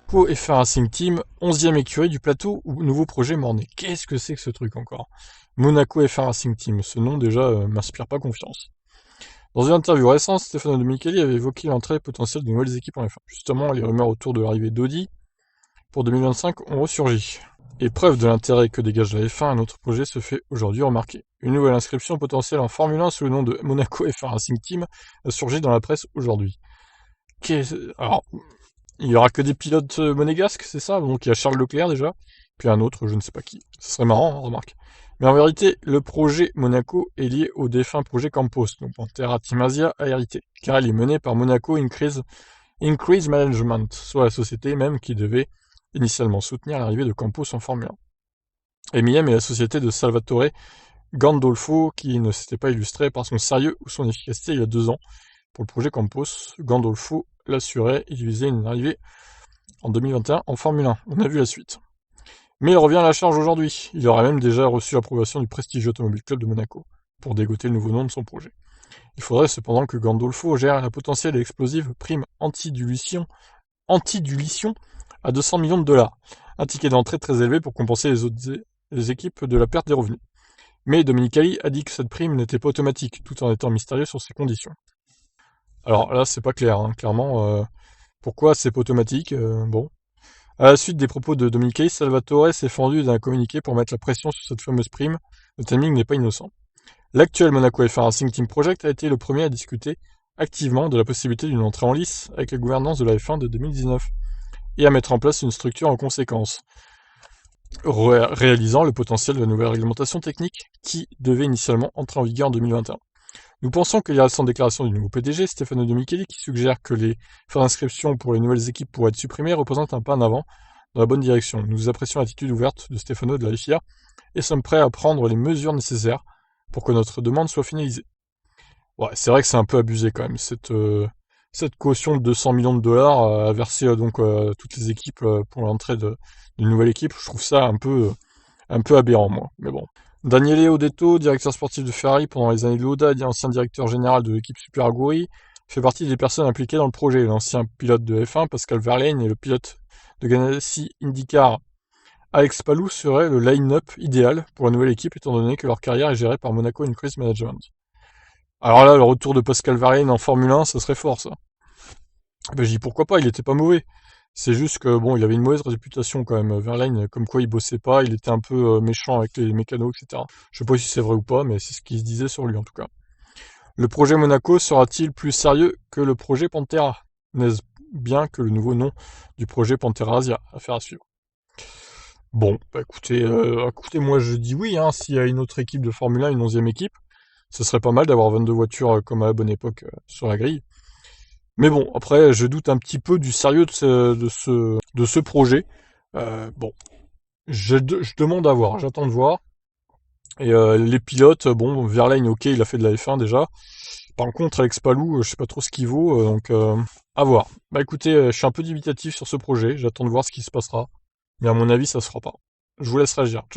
Monaco F1 Racing Team, 11e écurie du plateau ou nouveau projet Mornay. Qu'est-ce que c'est que ce truc encore? Monaco F1 Racing Team, ce nom déjà m'inspire pas confiance. Dans une interview récente, Stefano Domenicali avait évoqué l'entrée potentielle de nouvelles équipes en F1. Justement, les rumeurs autour de l'arrivée d'Audi pour 2025 ont ressurgi. Et preuve de l'intérêt que dégage la F1, un autre projet se fait aujourd'hui remarquer. Une nouvelle inscription potentielle en Formule 1 sous le nom de Monaco F1 Racing Team a surgi dans la presse aujourd'hui. Alors, il y aura que des pilotes monégasques, c'est ça? Donc il y a Charles Leclerc déjà, puis un autre, je ne sais pas qui. Ce serait marrant, hein, remarque. Mais en vérité, le projet Monaco est lié au défunt projet Campos, dont Pantera Team Asia a hérité, car il est mené par Monaco Increase Management, soit la société même qui devait initialement soutenir l'arrivée de Campos en Formule 1. MIM est la société de Salvatore Gandolfo, qui ne s'était pas illustré par son sérieux ou son efficacité il y a 2 ans. Pour le projet Campos, Gandolfo l'assurait, il visait une arrivée en 2021 en Formule 1. On a vu la suite. Mais il revient à la charge aujourd'hui. Il aurait même déjà reçu l'approbation du prestigieux Automobile Club de Monaco pour dégoter le nouveau nom de son projet. Il faudrait cependant que Gandolfo gère la potentielle et explosive prime anti-dilution à 200 millions de dollars. Un ticket d'entrée très élevé pour compenser les équipes de la perte des revenus. Mais Domenicali a dit que cette prime n'était pas automatique, tout en étant mystérieux sur ses conditions. Alors là, c'est pas clair, hein, clairement. Pourquoi c'est pas automatique? Bon. À la suite des propos de Domenicali, Salvatore s'est fendu d'un communiqué pour mettre la pression sur cette fameuse prime. Le timing n'est pas innocent. L'actuel Monaco F1 Racing Team Project a été le premier à discuter activement de la possibilité d'une entrée en lice avec la gouvernance de la F1 de 2019 et à mettre en place une structure en conséquence, réalisant le potentiel de la nouvelle réglementation technique qui devait initialement entrer en vigueur en 2021. Nous pensons qu'il y a la récente déclaration du nouveau PDG, Stefano Domenicali, qui suggère que les fins d'inscription pour les nouvelles équipes pourraient être supprimées, représentent un pas en avant dans la bonne direction. Nous apprécions l'attitude ouverte de Stefano de la FIA et sommes prêts à prendre les mesures nécessaires pour que notre demande soit finalisée. Ouais, c'est vrai que c'est un peu abusé quand même, cette caution de 200 millions de dollars à verser donc à toutes les équipes pour l'entrée d'une nouvelle équipe. Je trouve ça un peu aberrant, moi. Mais bon. Daniele Odetto, directeur sportif de Ferrari pendant les années de Lauda et ancien directeur général de l'équipe Super Aguri, fait partie des personnes impliquées dans le projet. L'ancien pilote de F1, Pascal Wehrlein, et le pilote de Ganassi IndyCar, Alex Palou, serait le line-up idéal pour la nouvelle équipe, étant donné que leur carrière est gérée par Monaco Increase Management. Alors là, le retour de Pascal Wehrlein en Formule 1, ça serait fort, ça. Ben, je dis pourquoi pas, il était pas mauvais. C'est juste que bon, il avait une mauvaise réputation quand même. Verlaine, comme quoi il bossait pas, il était un peu méchant avec les mécanos, etc. Je sais pas si c'est vrai ou pas, mais c'est ce qui se disait sur lui en tout cas. Le projet Monaco sera-t-il plus sérieux que le projet Pantera? N'est-ce bien que le nouveau nom du projet Pantera Asia? Affaire à suivre. Bon, bah écoutez, moi je dis oui, hein, s'il y a une autre équipe de Formule 1, une 11e équipe, ce serait pas mal d'avoir 22 voitures comme à la bonne époque sur la grille. Mais bon, après, je doute un petit peu du sérieux de ce projet. Bon, je demande à voir, j'attends de voir. Et les pilotes, bon, Verlaine, ok, il a fait de la F1 déjà. Par contre, Alex Palou, je sais pas trop ce qu'il vaut, donc à voir. Bah écoutez, je suis un peu dubitatif sur ce projet, j'attends de voir ce qui se passera. Mais à mon avis, ça se fera pas. Je vous laisse réagir. Ciao.